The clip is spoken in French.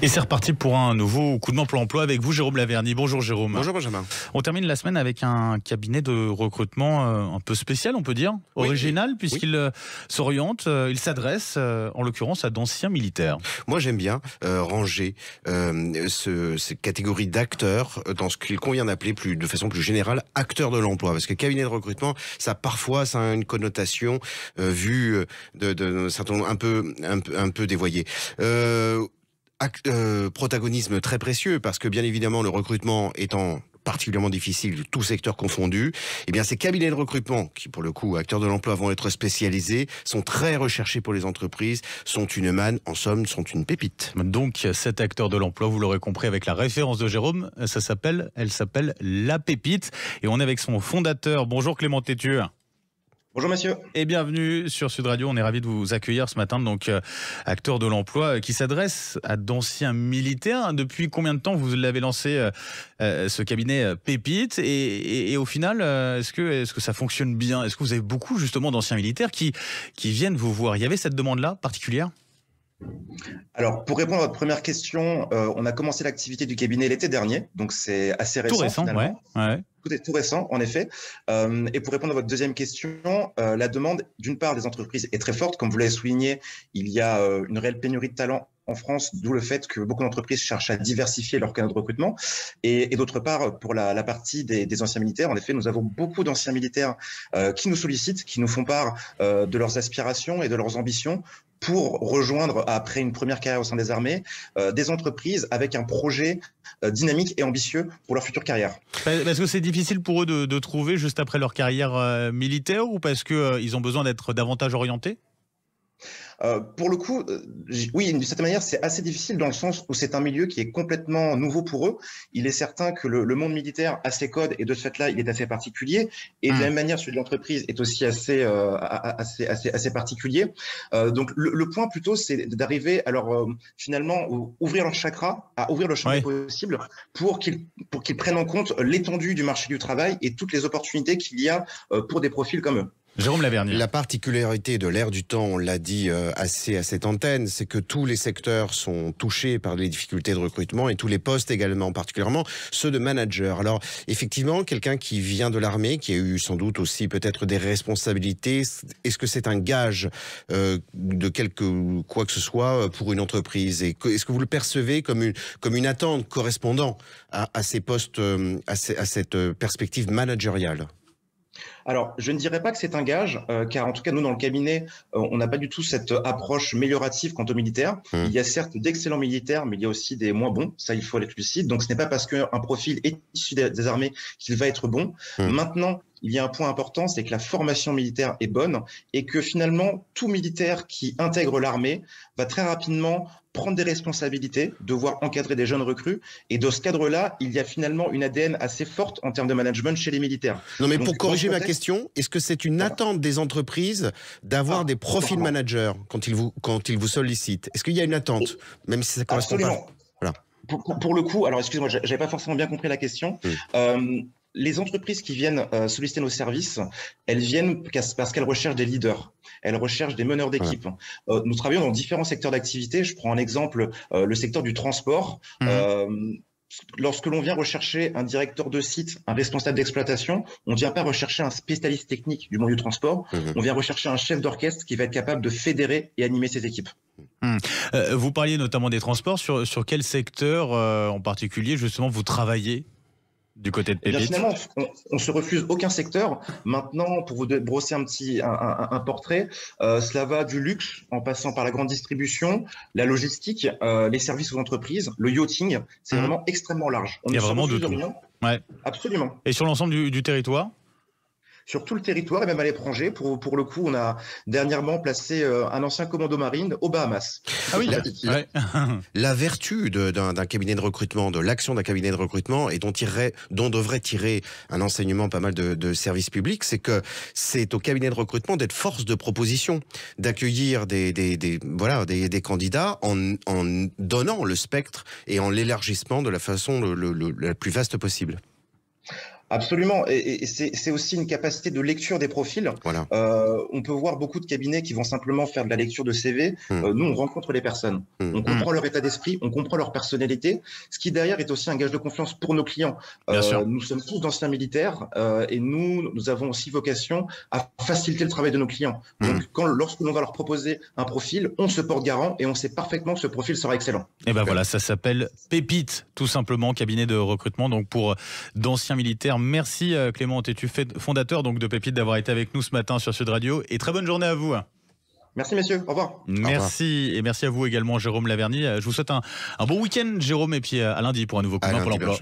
Et c'est reparti pour un nouveau coup de main pour l'emploi avec vous, Jérôme Laverny. Bonjour Jérôme. Bonjour Benjamin. On termine la semaine avec un cabinet de recrutement un peu spécial, on peut dire, original, puisqu'il s'oriente, il s'adresse en l'occurrence à d'anciens militaires. Moi j'aime bien ranger ces catégories d'acteurs dans ce qu'il convient d'appeler de façon plus générale acteurs de l'emploi. Parce que cabinet de recrutement, ça a une connotation vue de certains un peu dévoyée. Protagonisme très précieux parce que bien évidemment le recrutement étant particulièrement difficile, tout secteur confondu, eh bien ces cabinets de recrutement qui pour le coup acteurs de l'emploi vont être spécialisés, sont très recherchés pour les entreprises, sont une manne, en somme sont une pépite. Donc cet acteur de l'emploi, vous l'aurez compris avec la référence de Jérôme, elle s'appelle La Pépite et on est avec son fondateur. Bonjour Clément Tétu. Bonjour monsieur. Et bienvenue sur Sud Radio, on est ravis de vous accueillir ce matin, donc acteur de l'emploi qui s'adresse à d'anciens militaires. Depuis combien de temps vous l'avez lancé ce cabinet Pépite et au final, est-ce que ça fonctionne bien? Est-ce que vous avez beaucoup justement d'anciens militaires qui viennent vous voir? Il y avait cette demande-là particulière? Alors, pour répondre à votre première question, on a commencé l'activité du cabinet l'été dernier, donc c'est assez récent. Tout récent, finalement. ouais. Tout récent, en effet. Et pour répondre à votre deuxième question, la demande, d'une part, des entreprises est très forte. Comme vous l'avez souligné, il y a une réelle pénurie de talents en France, d'où le fait que beaucoup d'entreprises cherchent à diversifier leur canal de recrutement. Et d'autre part, pour la partie des anciens militaires, en effet, nous avons beaucoup d'anciens militaires qui nous sollicitent, qui nous font part de leurs aspirations et de leurs ambitions pour rejoindre, après une première carrière au sein des armées, des entreprises avec un projet dynamique et ambitieux pour leur future carrière. Parce que c'est difficile pour eux de trouver juste après leur carrière militaire ou parce qu'ils ont besoin d'être davantage orientés? Pour le coup, oui, d'une certaine manière, c'est assez difficile dans le sens où c'est un milieu qui est complètement nouveau pour eux. Il est certain que le monde militaire a ses codes et de ce fait-là, il est assez particulier. Et de la même manière, celui de l'entreprise est aussi assez particulier. Donc, le point plutôt, c'est d'arriver à leur finalement ouvrir leur chakra, à ouvrir le champ des possibles pour qu'ils prennent en compte l'étendue du marché du travail et toutes les opportunités qu'il y a pour des profils comme eux. Jérôme Laverny. La particularité de l'ère du temps, on l'a dit assez à cette antenne, c'est que tous les secteurs sont touchés par les difficultés de recrutement et tous les postes également, particulièrement ceux de manager. Alors effectivement, quelqu'un qui vient de l'armée, qui a eu sans doute aussi peut-être des responsabilités, est-ce que c'est un gage de quoi que ce soit pour une entreprise? Et est-ce que vous le percevez comme une attente correspondant à ces postes, à cette perspective managériale? Alors, je ne dirais pas que c'est un gage, car en tout cas, nous, dans le cabinet, on n'a pas du tout cette approche améliorative quant aux militaires. Il y a certes d'excellents militaires, mais il y a aussi des moins bons. Ça, il faut être lucide. Donc, ce n'est pas parce qu'un profil est issu des armées qu'il va être bon. Maintenant, il y a un point important, c'est que la formation militaire est bonne et que finalement, tout militaire qui intègre l'armée va très rapidement prendre des responsabilités, devoir encadrer des jeunes recrues. Et dans ce cadre-là, il y a finalement une ADN assez forte en termes de management chez les militaires. Non, mais donc, pour corriger ma question, est-ce que c'est une attente des entreprises d'avoir des profils managers quand ils vous sollicitent? Est-ce qu'il y a une attente, même si ça correspond absolument pas? Voilà. Pour le coup, alors excusez-moi, j'avais pas forcément bien compris la question. Les entreprises qui viennent solliciter nos services, elles viennent parce qu'elles recherchent des leaders, elles recherchent des meneurs d'équipe. Nous travaillons dans différents secteurs d'activité. Je prends un exemple, le secteur du transport. Lorsque l'on vient rechercher un directeur de site, un responsable d'exploitation, on ne vient pas rechercher un spécialiste technique du monde du transport, on vient rechercher un chef d'orchestre qui va être capable de fédérer et animer ses équipes. Vous parliez notamment des transports, sur quel secteur en particulier justement vous travaillez du côté de Pépite? Finalement, on se refuse aucun secteur. Maintenant, pour vous brosser un portrait, cela va du luxe en passant par la grande distribution, la logistique, les services aux entreprises, le yachting. C'est vraiment extrêmement large. Il y a vraiment de tout. Ouais. Absolument. Et sur l'ensemble du territoire? Sur tout le territoire et même à l'étranger. Pour le coup, on a dernièrement placé un ancien commando marine aux Bahamas. Ah oui, la vertu d'un cabinet de recrutement, de l'action d'un cabinet de recrutement, et dont devrait tirer un enseignement pas mal de services publics, c'est que c'est au cabinet de recrutement d'être force de proposition, d'accueillir des candidats en donnant le spectre et en l'élargissement de la façon la plus vaste possible. Absolument, et c'est aussi une capacité de lecture des profils. Voilà. On peut voir beaucoup de cabinets qui vont simplement faire de la lecture de CV. Nous, on rencontre les personnes, on comprend leur état d'esprit, on comprend leur personnalité, ce qui derrière est aussi un gage de confiance pour nos clients. Bien sûr. Nous sommes tous d'anciens militaires et nous avons aussi vocation à faciliter le travail de nos clients. Donc, lorsque l'on va leur proposer un profil, on se porte garant et on sait parfaitement que ce profil sera excellent. Et ben voilà, ça s'appelle Pépite, tout simplement, cabinet de recrutement donc pour d'anciens militaires. Merci Clément Tétu, fondateur donc de Pépite, d'avoir été avec nous ce matin sur Sud Radio, et très bonne journée à vous. Merci messieurs, au revoir. Merci, et merci à vous également Jérôme Laverny. Je vous souhaite un bon week-end Jérôme, et puis à lundi pour un nouveau coup de main pour l'emploi.